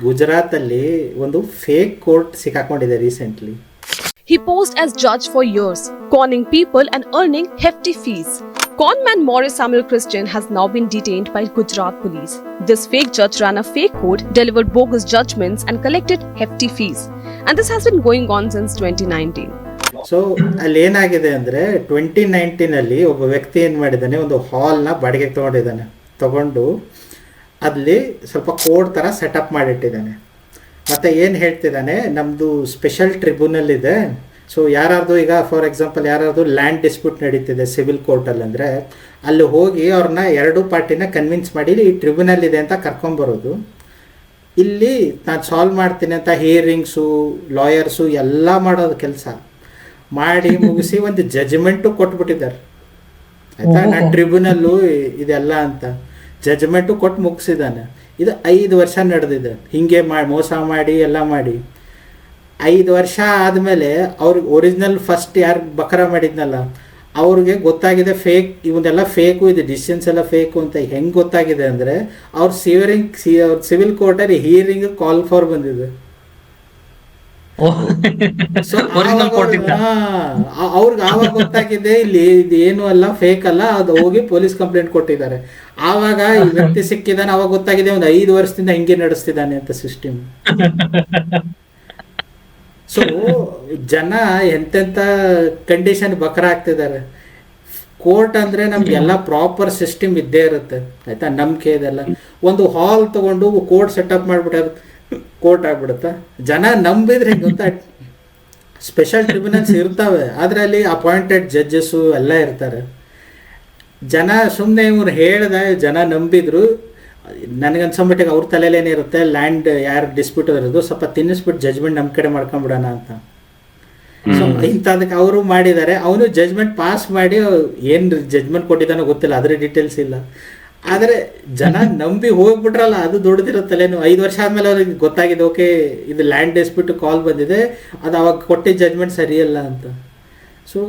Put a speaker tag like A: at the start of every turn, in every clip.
A: ಗುಜರಾತಲ್ಲಿ ಒಂದು fake court ಸಿಕ್ಕಾಕೊಂಡಿದೆ recently.
B: He posed as judge for years, conning people and earning hefty fees. Conman Maurice Samuel Christian has now been detained by Gujarat police. This fake judge ran a fake court, delivered bogus judgments and collected hefty fees. And this has been going on since 2019.
A: So ಅಲ್ಲಿ ಏನಾಗಿದೆ ಅಂದರೆ 2019 ಒಬ್ಬ ವ್ಯಕ್ತಿ ಏನು ಮಾಡಿದ್ದಾನೆ, ಒಂದು ಹಾಲ್ನ ಬಾಡಿಗೆಗೆ ತಗೊಂಡು ಅಲ್ಲಿ ಸ್ವಲ್ಪ ಕೋರ್ಟ್ ಥರ ಸೆಟಪ್ ಮಾಡಿಟ್ಟಿದ್ದಾನೆ. ಮತ್ತು ಏನು ಹೇಳ್ತಿದ್ದಾನೆ, ನಮ್ಮದು ಸ್ಪೆಷಲ್ ಟ್ರಿಬ್ಯುನಲ್ ಇದೆ. ಸೊ ಯಾರಾದ್ರು ಈಗ ಫಾರ್ ಎಕ್ಸಾಂಪಲ್ ಯಾರಾದ್ರು ಲ್ಯಾಂಡ್ ಡಿಸ್ಪ್ಯೂಟ್ ನಡೀತಿದೆ ಸಿವಿಲ್ ಕೋರ್ಟಲ್ಲಿ ಅಂದರೆ, ಅಲ್ಲಿ ಹೋಗಿ ಅವ್ರನ್ನ ಎರಡೂ ಪಾರ್ಟಿನ ಕನ್ವಿನ್ಸ್ ಮಾಡಿ ಈ ಟ್ರಿಬ್ಯುನಲ್ ಇದೆ ಅಂತ ಕರ್ಕೊಂಬರೋದು. ಇಲ್ಲಿ ನಾನು ಸಾಲ್ವ್ ಮಾಡ್ತೀನಿ ಅಂತ ಹಿಯರಿಂಗ್ಸು, ಲಾಯರ್ಸು ಎಲ್ಲ ಮಾಡೋದು ಕೆಲಸ ಮಾಡಿ ಮುಗಿಸಿ ಒಂದು ಜಜ್ಮೆಂಟು ಕೊಟ್ಬಿಟ್ಟಿದ್ದಾರೆ. ಆಯಿತಾ, ನಾನು ಟ್ರಿಬ್ಯುನಲ್ಲು ಇದೆಲ್ಲ ಅಂತ ಜಜ್ಮೆಂಟು ಕೊಟ್ಟು ಮುಗಿಸಿದ್ದಾನೆ. ಇದು 5 ವರ್ಷ ನಡೆದಿದೆ ಹೀಗೆ ಮೋಸ ಮಾಡಿ ಎಲ್ಲ ಮಾಡಿ. 5 ವರ್ಷ ಆದಮೇಲೆ ಅವ್ರಿಗೆ ಒರಿಜಿನಲ್ ಫಸ್ಟ್ ಯಾರು ಬಕರ ಮಾಡಿದ್ನಲ್ಲ ಅವ್ರಿಗೆ ಗೊತ್ತಾಗಿದೆ ಫೇಕ್, ಇವನ್ನೆಲ್ಲ ಫೇಕು, ಇದು ಡಿಸಿಷನ್ಸ್ ಎಲ್ಲ ಫೇಕು ಅಂತ. ಹೆಂಗೆ ಗೊತ್ತಾಗಿದೆ ಅಂದರೆ ಅವ್ರ ಸಿವಿಲ್ ಕೋರ್ಟಲ್ಲಿ ಹಿಯರಿಂಗ್ ಕಾಲ್ ಫಾರ್ ಬಂದಿದೆ. ಅವ್ರಿಗೆ ಆವಾಗ ಗೊತ್ತಾಗಿದೆ ಇಲ್ಲಿ ಇದು ಏನು ಅಲ್ಲ, ಫೇಕ್ ಅಲ್ಲ, ಅದು ಹೋಗಿ ಪೊಲೀಸ್ ಕಂಪ್ಲೇಂಟ್ ಕೊಟ್ಟಿದ್ದಾರೆ. ಆವಾಗ ಈ ವ್ಯಕ್ತಿ ಸಿಕ್ಕಿದಾನೆ, ಅವಾಗ ಗೊತ್ತಾಗಿದೆ ಒಂದು 5 ವರ್ಷದಿಂದ ಹಿಂಗೆ ನಡೆಸ್ತಿದ್ದಾನೆ ಅಂತ ಸಿಸ್ಟಮ್. ಸೊ ಜನ ಎಂತೆಂಥ ಕಂಡೀಷನ್ ಬಕರ ಆಗ್ತಿದ್ದಾರೆ. ಕೋರ್ಟ್ ಅಂದರೆ ನಮ್ಗೆಲ್ಲ ಪ್ರಾಪರ್ ಸಿಸ್ಟಮ್ ಇದ್ದೇ ಇರುತ್ತೆ, ಆಯ್ತಾ, ನಂಬಿಕೆ ಇದೆಲ್ಲ. ಒಂದು ಹಾಲ್ ತಗೊಂಡು ಕೋರ್ಟ್ ಸೆಟಪ್ ಮಾಡಿಬಿಟ್ಟು ಕೋರ್ಟ್ ಆಗ್ಬಿಡುತ್ತಾ? ಜನ ನಂಬಿದ್ರೆ ಗೊತ್ತಾ, ಸ್ಪೆಷಲ್ ಟ್ರಿಬ್ಯುನಲ್ಸ್ ಇರ್ತವೆ, ಆದರೆ ಅಲ್ಲಿ ಅಪಾಯಿಂಟೆಡ್ ಜಡ್ಜಸ್ಸು ಎಲ್ಲ ಇರ್ತಾರೆ. ಜನ ಸುಮ್ಮನೆ ಇವ್ರು ಹೇಳ್ದೆ ಜನ ನಂಬಿದ್ರು. ನನಗನ್ಸಂಬಿಟ್ಟಿಗೆ ಅವ್ರ ತಲೆಯಲ್ಲೇನೇ ಇರುತ್ತೆ, ಲ್ಯಾಂಡ್ ಯಾರು ಡಿಸ್ಪ್ಯೂಟ್ ಇರೋದು ಸ್ವಲ್ಪ ತಿನ್ನಿಸ್ಬಿಟ್ಟು ಜಜ್ಮೆಂಟ್ ನಮ್ಮ ಕಡೆ ಮಾಡ್ಕೊಂಬಿಡೋಣ ಅಂತ. ಸೊ ಇಂಥದಕ್ಕೆ ಅವರು ಮಾಡಿದ್ದಾರೆ. ಅವನು ಜಜ್ಮೆಂಟ್ ಪಾಸ್ ಮಾಡಿ ಏನು ಜಜ್ಮೆಂಟ್ ಕೊಟ್ಟಿದ್ದಾನೋ ಗೊತ್ತಿಲ್ಲ, ಅದರ ಡೀಟೇಲ್ಸ್ ಇಲ್ಲ. ಆದರೆ ಜನ ನಂಬಿ ಹೋಗ್ಬಿಟ್ರಲ್ಲ, ಅದು ದೊಡ್ಡದಿರುತ್ತಲ್ಲೇನು. 5 ವರ್ಷ ಆದಮೇಲೆ ಅವ್ರಿಗೆ ಗೊತ್ತಾಗಿದೆ, ಓಕೆ ಇದು ಲ್ಯಾಂಡ್ ಡಿಸ್ಪ್ಯೂಟ್ ಕಾಲ್ ಬಂದಿದೆ, ಅದು ಅವಾಗ ಕೊಟ್ಟಿದ್ದ ಜಜ್ಮೆಂಟ್ ಸರಿಯಲ್ಲ ಅಂತ. ಸೊ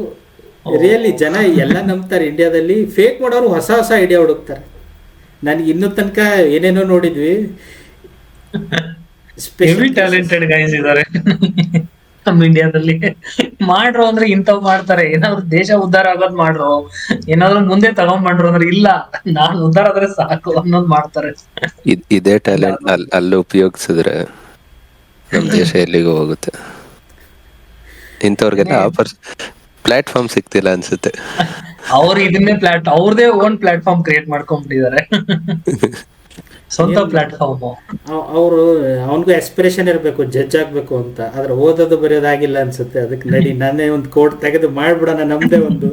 A: ರಿಯಲಿ ಜನ ಎಲ್ಲ ನಂಬ್ತಾರೆ ಇಂಡಿಯಾದಲ್ಲಿ. ಫೇಕ್ ಮಾಡೋರು ಹೊಸ ಹೊಸ ಐಡಿಯಾ ಹುಡುಕ್ತಾರೆ. ನನಗೆ ಇನ್ನೂ ತನಕ ಏನೇನೋ ನೋಡಿದ್ವಿ.
C: ಟ್ಯಾಲೆಂಟೆಡ್ ಗೈಸ್ ಇದ್ದಾರೆ ನಮ್ಮ ಇಂಡಿಯಾದಲ್ಲಿ. ಮಾಡ್ರು ಅಂದ್ರೆ ಇಂಥವ್ ಮಾಡ್ತಾರೆ. ಏನಾದ್ರು ದೇಶ ಉದ್ಧಾರ ಆಗೋದ್ ಮಾಡ್ರು, ಏನಾದ್ರು ಮುಂದೆ ತಗೊಂಡ್ಬಂಡ್ರು ಅಂದ್ರೆ ಇಲ್ಲ ನಾನ್ ಉದ್ಧಾರ ಆದ್ರೆ ಸಾಕು ಅನ್ನೋದ್ ಮಾಡ್ತಾರೆ.
D: ಇದೇ ಟ್ಯಾಲೆಂಟ್ ಅಲ್ಲಿ ಉಪಯೋಗಿಸಿದ್ರೆ ನಮ್ ದೇಶ ಎಲ್ಲಿಗೂ ಹೋಗುತ್ತೆ. ಇಂಥವ್ರಿಗೆಲ್ಲ ಪ್ಲಾಟ್ಫಾರ್ಮ್ ಸಿಗ್ತಿಲ್ಲ ಅನ್ಸುತ್ತೆ.
C: ಅವ್ರು ಇದನ್ನೇ ಅವ್ರದೇ ಓನ್ ಪ್ಲಾಟ್ಫಾರ್ಮ್ ಕ್ರಿಯೇಟ್ ಮಾಡ್ಕೊಂಡ್ಬಿಟ್ಟಿದ್ದಾರೆ, ಸ್ವಂತ ಪ್ಲಾಟ್ಫಾರ್ಮ್.
A: ಅವರು ಅವನಿಗೂ ಎಕ್ಸ್ಪ್ರೆಷನ್ ಇರಬೇಕು, ಜಡ್ಜ್ ಆಗ್ಬೇಕು ಅಂತ. ಆದ್ರೆ ಓದೋದು ಬರೆಯೋದಾಗಿಲ್ಲ ಅನ್ಸುತ್ತೆ. ಅದಕ್ಕೆ ನಡಿ ನಾನೇ ಒಂದು ಕೋಡ್ ತೆಗೆದು ಮಾಡ್ಬಿಡೋಣ ನಮ್ದೇ ಒಂದು